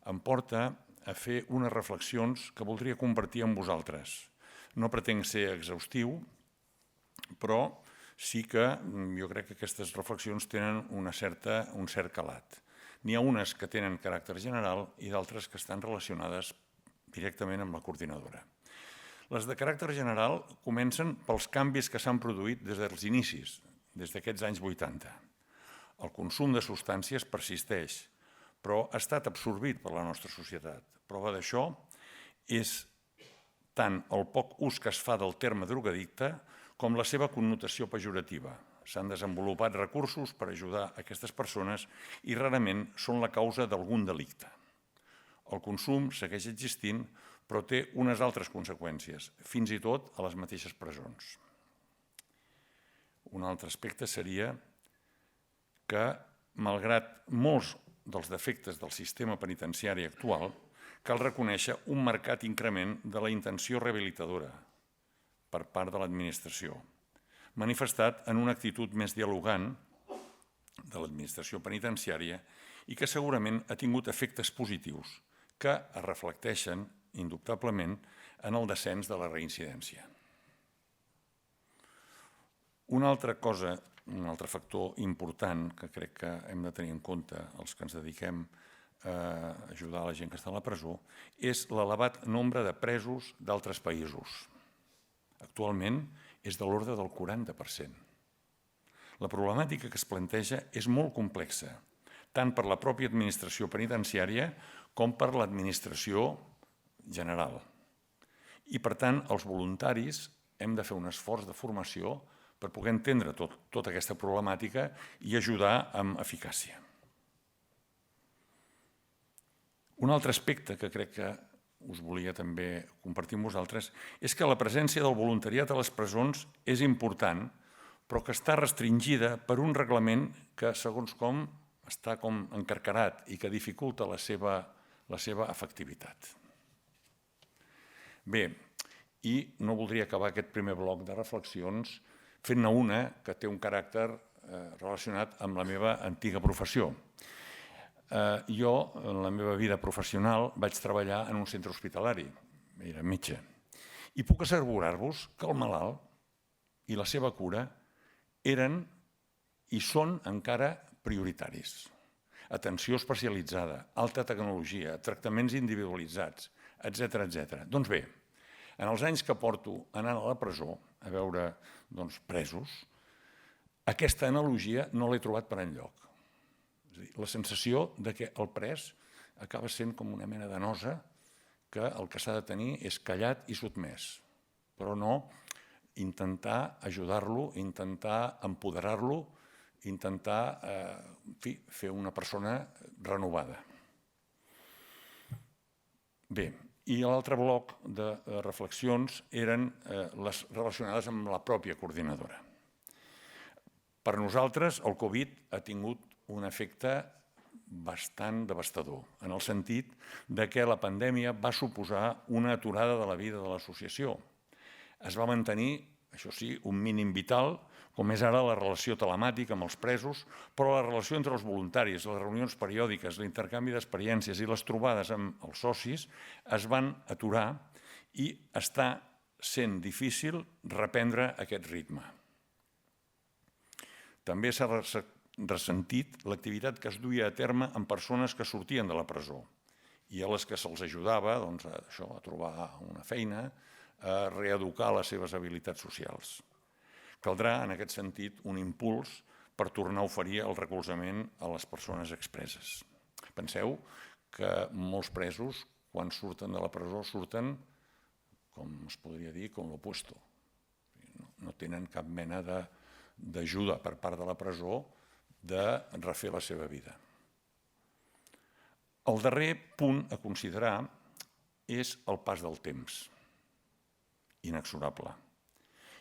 em porta a fer unes reflexions que voldria compartir amb vosaltres. No pretenc ser exhaustiu, però sí que jo crec que aquestes reflexions tenen un cert calat. N'hi ha unes que tenen caràcter general i d'altres que estan relacionades directament amb la coordinadora. Les de caràcter general comencen pels canvis que s'han produït des dels inicis, des d'aquests anys 80. El consum de substàncies persisteix, però ha estat absorbit per la nostra societat. Prova d'això és tant el poc ús que es fa del terme drogadicte com la seva connotació pejorativa. S'han desenvolupat recursos per ajudar aquestes persones i rarament són la causa d'algun delicte. El consum segueix existint, però té unes altres conseqüències, fins i tot a les mateixes presons. Un altre aspecte seria que, malgrat molts dels defectes del sistema penitenciari actual, cal reconèixer un marcat increment de la intenció rehabilitadora per part de l'administració, manifestat en una actitud més dialogant de l'administració penitenciària i que segurament ha tingut efectes positius que es reflecteixen indubtablement en el descens de la reincidència. Una altra cosa, un altre factor important que crec que hem de tenir en compte els que ens dediquem a ajudar la gent que està a la presó és l'elevat nombre de presos d'altres països. Actualment és de l'ordre del 40%. La problemàtica que es planteja és molt complexa, tant per la pròpia administració penitenciària com per l'administració general. I, per tant, els voluntaris hem de fer un esforç de formació per poder entendre tota aquesta problemàtica i ajudar amb eficàcia. Un altre aspecte que crec que us volia també compartir amb vosaltres és que la presència del voluntariat a les presons és important, però que està restringida per un reglament que, segons com, està com encarcarat i que dificulta la seva efectivitat. Bé, i no voldria acabar aquest primer bloc de reflexions fent-ne una que té un caràcter relacionat amb la meva antiga professió. Jo, en la meva vida professional, vaig treballar en un centre hospitalari, era metge, i puc assegurar-vos que el malalt i la seva cura eren i són encara prioritaris. Atenció especialitzada, alta tecnologia, tractaments individualitzats, etc. Doncs bé, en els anys que porto anant a la presó a veure presos, aquesta analogia no l'he trobat per enlloc. La sensació que el pres acaba sent com una mena de nosa que el que s'ha de tenir és callat i sotmès, però no intentar ajudar-lo, intentar empoderar-lo, intentar fer una persona renovada. Bé, i l'altre bloc de reflexions eren les relacionades amb la pròpia coordinadora. Per nosaltres, el Covid ha tingut un efecte bastant devastador, en el sentit que la pandèmia va suposar una aturada de la vida de l'associació. Es va mantenir, això sí, un mínim vital, com és ara la relació telemàtica amb els presos, però la relació entre els voluntaris, les reunions periòdiques, l'intercanvi d'experiències i les trobades amb els socis es van aturar i està sent difícil reprendre aquest ritme. També s'ha ressentit l'activitat que es duia a terme amb persones que sortien de la presó i a les que se'ls ajudava a trobar una feina, a reeducar les seves habilitats socials. Caldrà, en aquest sentit, un impuls per tornar a oferir el recolzament a les persones expreses. Penseu que molts presos, quan surten de la presó, surten, com es podria dir, com l'opuesto. No tenen cap mena d'ajuda per part de la presó de refer la seva vida. El darrer punt a considerar és el pas del temps inexorable.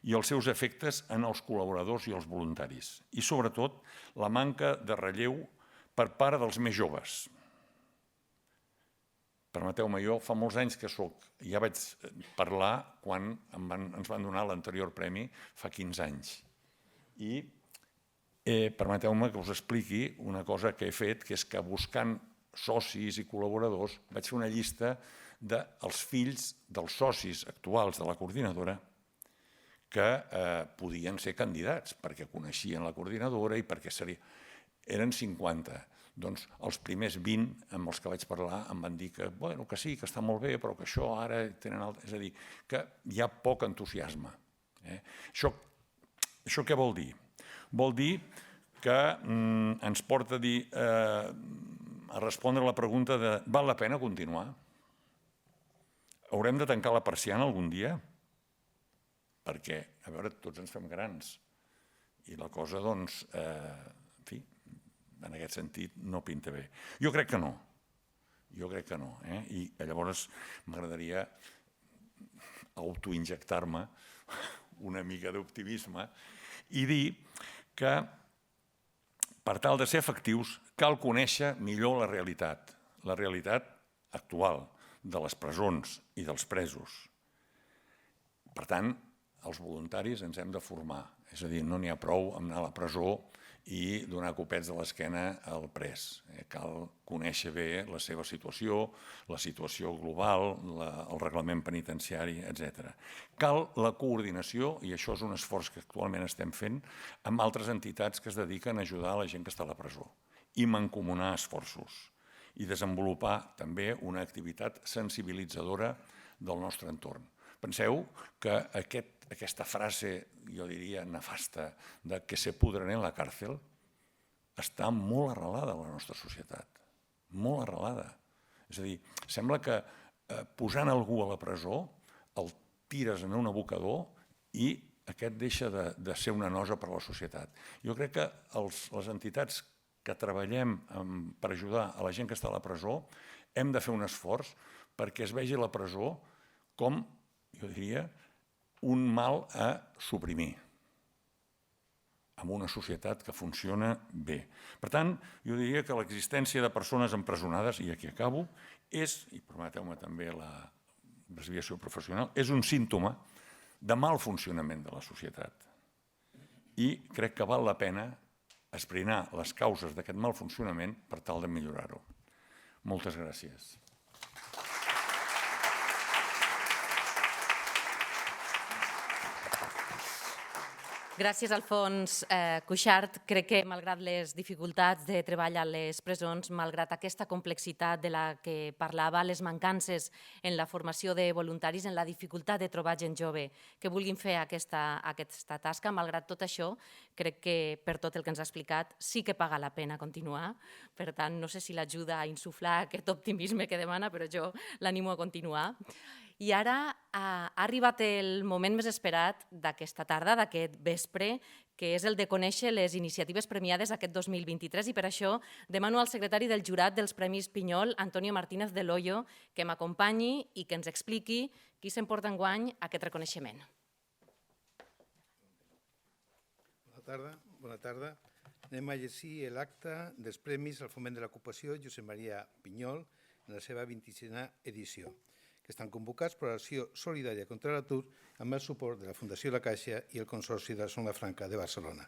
I els seus efectes en els col·laboradors i els voluntaris. I, sobretot, la manca de relleu per part dels més joves. Permeteu-me, jo fa molts anys que soc, ja vaig parlar quan ens van donar l'anterior premi, fa 15 anys. I permeteu-me que us expliqui una cosa que he fet, que és que buscant socis i col·laboradors vaig fer una llista dels fills dels socis actuals de la coordinadora que podien ser candidats perquè coneixien la coordinadora i perquè eren 50. Doncs els primers 20 amb els que vaig parlar em van dir que sí, que està molt bé, però que això ara tenen... És a dir, que hi ha poc entusiasme. Això què vol dir? Vol dir que ens porta a respondre a la pregunta de val la pena continuar? Haurem de tancar la persiana algun dia? Perquè, a veure, tots ens fem grans i la cosa, doncs, en fi, en aquest sentit no pinta bé. Jo crec que no. I llavors m'agradaria autoinjectar-me una mica d'optimisme i dir que per tal de ser efectius cal conèixer millor la realitat actual de les presons i dels presos. Per tant, els voluntaris ens hem de formar, és a dir, no n'hi ha prou amb anar a la presó i donar copets de l'esquena al pres. Cal conèixer bé la seva situació, la situació global, el reglament penitenciari, etc. Cal la coordinació, i això és un esforç que actualment estem fent, amb altres entitats que es dediquen a ajudar la gent que està a la presó i mancomunar esforços i desenvolupar també una activitat sensibilitzadora del nostre entorn. Penseu que aquesta frase, jo diria, nefasta, de que se pudren en la càrcel, està molt arrelada a la nostra societat, molt arrelada. És a dir, sembla que posant algú a la presó el tires en un abocador i aquest deixa de ser una nosa per a la societat. Jo crec que les entitats que treballem per ajudar a la gent que està a la presó hem de fer un esforç perquè es vegi la presó com, jo diria, un mal a suprimir en una societat que funciona bé. Per tant, jo diria que l'existència de persones empresonades, i aquí acabo, és, i permeteu-me també la desviació professional, és un símptoma de mal funcionament de la societat. I crec que val la pena esbrinar les causes d'aquest mal funcionament per tal de millorar-ho. Moltes gràcies. Gràcies, Alfons Cuixart. Crec que, malgrat les dificultats de treball a les presons, malgrat aquesta complexitat de la que parlava, les mancances en la formació de voluntaris, en la dificultat de trobar gent jove que vulguin fer aquesta tasca, malgrat tot això, crec que per tot el que ens ha explicat sí que paga la pena continuar. Per tant, no sé si l'ajuda a insuflar aquest optimisme que demana, però jo l'animo a continuar. I ara ha arribat el moment més esperat d'aquesta tarda, d'aquest vespre, que és el de conèixer les iniciatives premiades aquest 2023 i per això demano al secretari del jurat dels Premis Pinyol, Antonio Martínez del Hoyo, que m'acompanyi i que ens expliqui qui s'emporta enguany aquest reconeixement. Bona tarda. Anem a llegir l'acte dels Premis al Foment de l'Ocupació Josep Maria Pinyol en la seva 26a edició, que estan convocats per l'Acció Solidària contra l'Atur amb el suport de la Fundació La Caixa i el Consorci de la Zona Franca de Barcelona.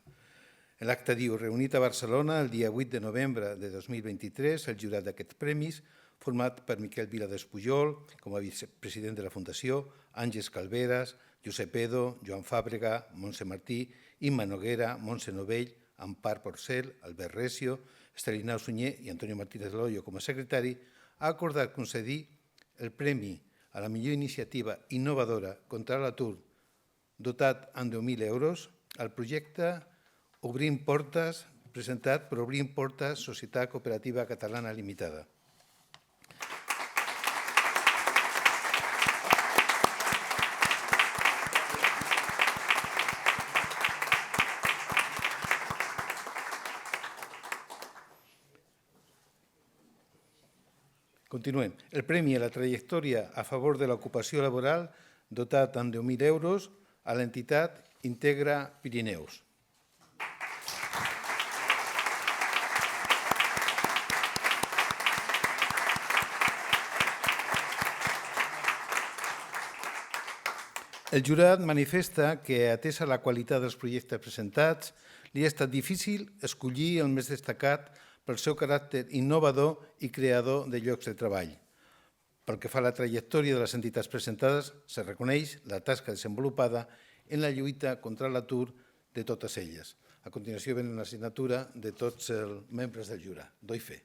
L'acte diu, reunit a Barcelona el dia 8 de novembre de 2023, el jurat d'aquests premis, format per Miquel Viladespujol, com a vicepresident de la Fundació, Àngels Calveras, Josep Edo, Joan Fàbrega, Montse Martí, Imma Noguera, Montse Novell, Ampar Porcel, Albert Recio, Estelinau Sunyer i Antonio Martínez del Hoyo com a secretari, ha acordat concedir el Premi a la millor iniciativa innovadora contra l'atur dotat amb 10.000 euros al projecte Obrim Portes, presentat per Obrim Portes, Societat Cooperativa Catalana Limitada. Continuem. El Premi a la trajectòria a favor de l'ocupació laboral dotat amb 10.000 euros a l'entitat Integra Pirineus. El jurat manifesta que, atesa la qualitat dels projectes presentats, li ha estat difícil escollir el més destacat pel seu caràcter innovador i creador de llocs de treball. Pel que fa a la trajectòria de les entitats presentades, se reconeix la tasca desenvolupada en la lluita contra l'atur de totes elles. A continuació ven una signatura de tots els membres del jurat. Doy fe.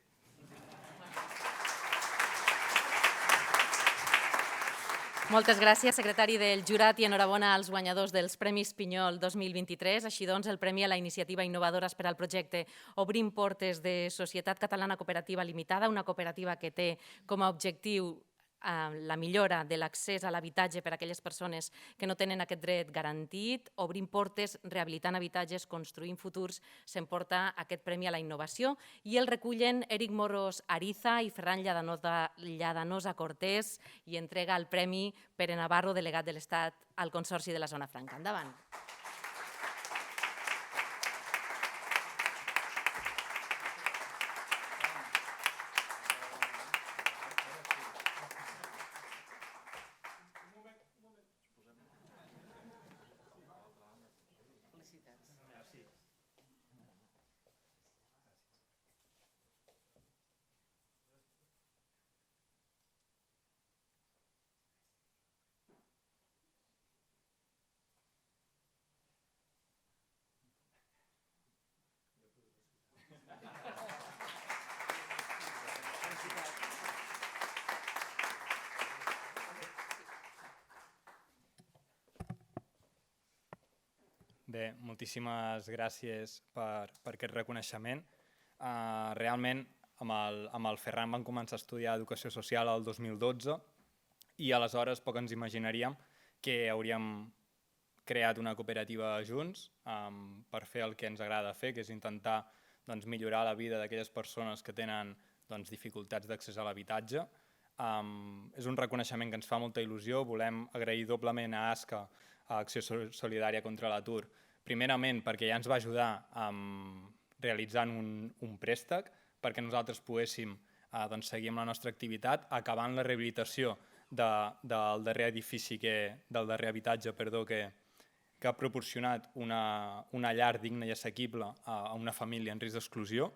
Moltes gràcies, secretari del jurat, i enhorabona als guanyadors dels Premis Pinyol 2023. Així doncs, el Premi a la iniciativa innovadora per al projecte Obrim Portes de Societat Catalana Cooperativa Limitada, una cooperativa que té com a objectiu la millora de l'accés a l'habitatge per a aquelles persones que no tenen aquest dret garantit. Obrim portes, rehabilitant habitatges, construint futurs, s'emporta aquest Premi a la innovació i el recullen Eric Morros Ariza i Ferran Lladanosa Cortés i entrega el Premi Pere Navarro, delegat de l'Estat al Consorci de la Zona Franca. Endavant. Bé, moltíssimes gràcies per aquest reconeixement. Realment, amb el Ferran vam començar a estudiar Educació Social el 2012 i aleshores poc ens imaginaríem que hauríem creat una cooperativa junts per fer el que ens agrada fer, que és intentar millorar la vida d'aquelles persones que tenen dificultats d'accés a l'habitatge. És un reconeixement que ens fa molta il·lusió. Volem agrair doblement a ASCA, a Acció Solidària contra l'Atur, primerament perquè ja ens va ajudar realitzant un préstec perquè nosaltres poguéssim seguir amb la nostra activitat, acabant la rehabilitació del darrer edifici, del darrer habitatge, que ha proporcionat una llar digna i assequible a una família en risc d'exclusió,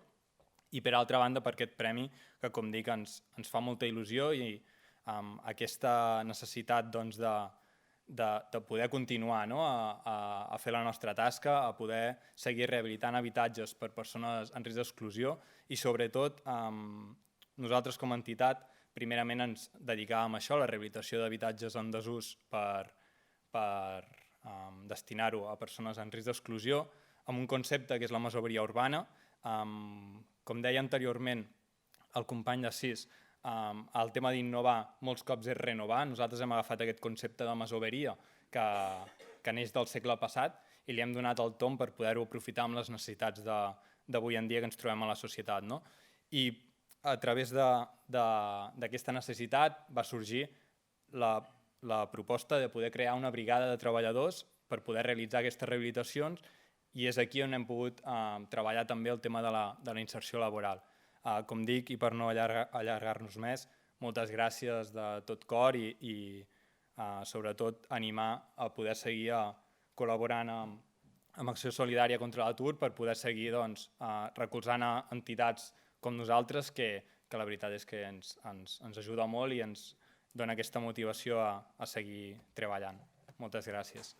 i per altra banda per aquest premi que, com dic, ens fa molta il·lusió i aquesta necessitat de poder continuar a fer la nostra tasca, a poder seguir rehabilitant habitatges per persones en risc d'exclusió i, sobretot, nosaltres com a entitat primerament ens dedicàvem a això, a la rehabilitació d'habitatges en desús per destinar-ho a persones en risc d'exclusió, amb un concepte que és la masoveria urbana. Com deia anteriorment el company de CIS, el tema d'innovar molts cops és renovar. Nosaltres hem agafat aquest concepte de masoveria que neix del segle passat i li hem donat el tomb per poder-ho aprofitar amb les necessitats d'avui en dia que ens trobem a la societat. I a través d'aquesta necessitat va sorgir la proposta de poder crear una brigada de treballadors per poder realitzar aquestes rehabilitacions i és aquí on hem pogut treballar també el tema de la inserció laboral. Com dic, i per no allargar-nos més, moltes gràcies de tot cor i sobretot animar a poder seguir col·laborant amb Acció Solidària contra l'Atur per poder seguir recolzant entitats com nosaltres que la veritat és que ens ajuda molt i ens dona aquesta motivació a seguir treballant. Moltes gràcies.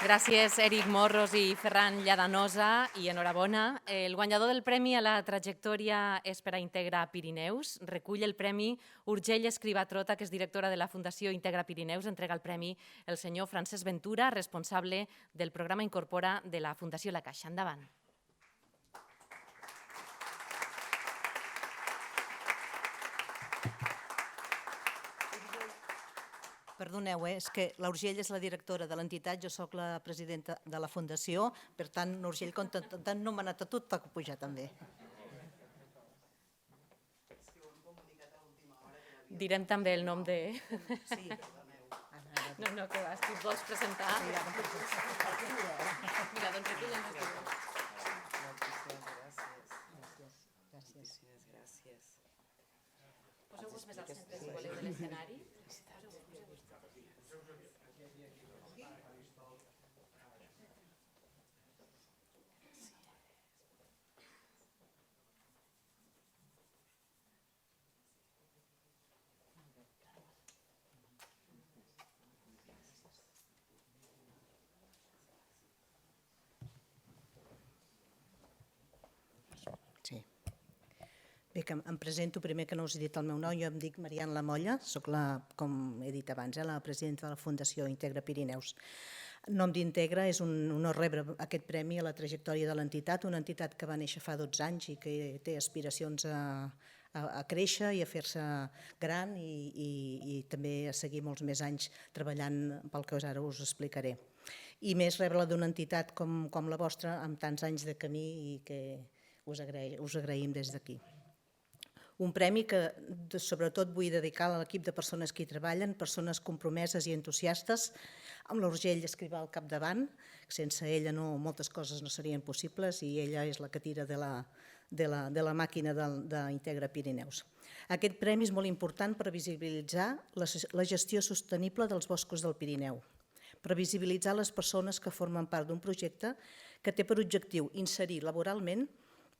Gràcies, Eric Morros i Ferran Lladanosa, i enhorabona. El guanyador del Premi a la Trajectòria és per a Integra Pirineus. Recull el Premi Urgell Escrivà Trota, que és directora de la Fundació Integra Pirineus. Entrega el premi el senyor Francesc Ventura, responsable del programa Incorpora de la Fundació La Caixa. Endavant. Perdoneu, és que l'Urgell és la directora de l'entitat, jo sóc la presidenta de la Fundació, per tant, l'Urgell, com t'han nomenat a tu, t'ha pujat també. Direm també el nom de... Sí. No, que vas, tu et vols presentar? Mira, doncs aquí ja ens diuen. Gràcies. Poseu-vos més al centre, si voleu, de l'escenari. Sí. Bé, que em presento primer, que no us he dit el meu nom. Jo em dic Marian Lamolla, soc, com he dit abans, la presidenta de la Fundació Integra Pirineus. En nom d'Integra és un honor rebre aquest premi a la trajectòria de l'entitat, una entitat que va néixer fa 12 anys i que té aspiracions a créixer i a fer-se gran i també a seguir molts més anys treballant pel que ara us explicaré. I més rebre-la d'una entitat com la vostra, amb tants anys de camí i que us agraïm des d'aquí. Un premi que sobretot vull dedicar a l'equip de persones que hi treballen, persones compromeses i entusiastes, amb l'Urgell Escrivà al capdavant. Sense ella moltes coses no serien possibles i ella és la que tira de la màquina d'Integra Pirineus. Aquest premi és molt important per visibilitzar la gestió sostenible dels boscos del Pirineu, per visibilitzar les persones que formen part d'un projecte que té per objectiu inserir laboralment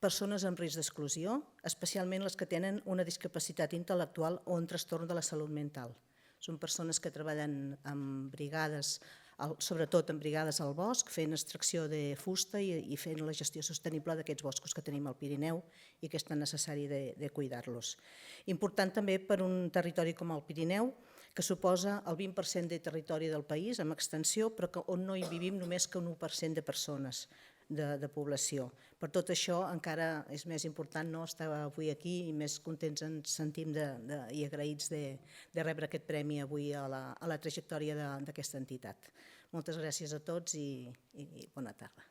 persones en risc d'exclusió, especialment les que tenen una discapacitat intel·lectual o un trastorn de la salut mental. Són persones que treballen en brigades, sobretot en brigades al bosc, fent extracció de fusta i fent la gestió sostenible d'aquests boscos que tenim al Pirineu i que és tan necessari de cuidar-los. Important també per un territori com el Pirineu, que suposa el 20% de territori del país amb extensió, però on no hi vivim només que un 1% de persones de població. Per tot això encara és més important estar avui aquí i més contents ens sentim i agraïts de rebre aquest premi avui a la trajectòria d'aquesta entitat. Moltes gràcies a tots i bona tarda.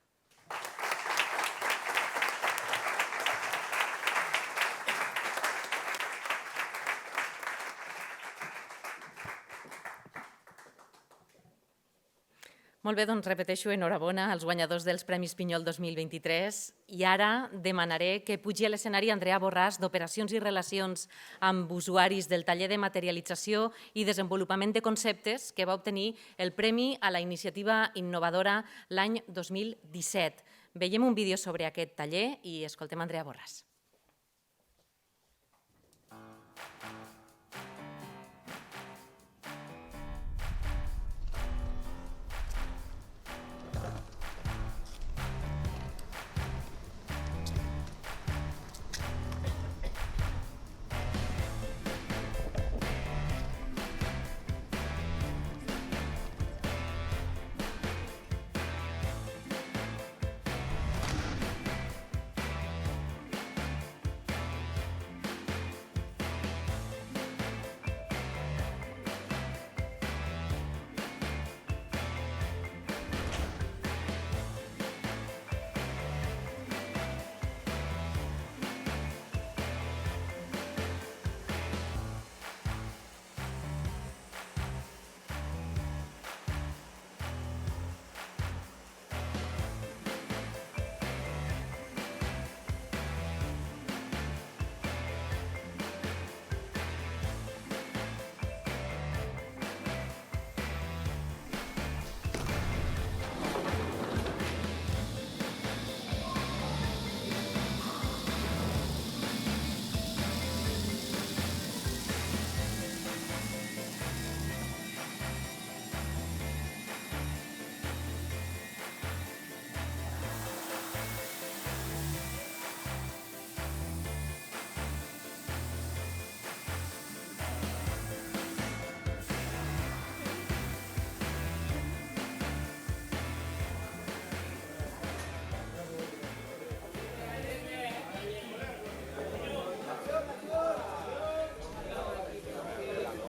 Molt bé, doncs repeteixo, enhorabona als guanyadors dels Premis Pinyol 2023 i ara demanaré que pugi a l'escenari Andrea Borràs, d'Operacions i Relacions amb Usuaris del taller de materialització i desenvolupament de conceptes, que va obtenir el Premi a la iniciativa innovadora l'any 2017. Veiem un vídeo sobre aquest taller i escoltem Andrea Borràs.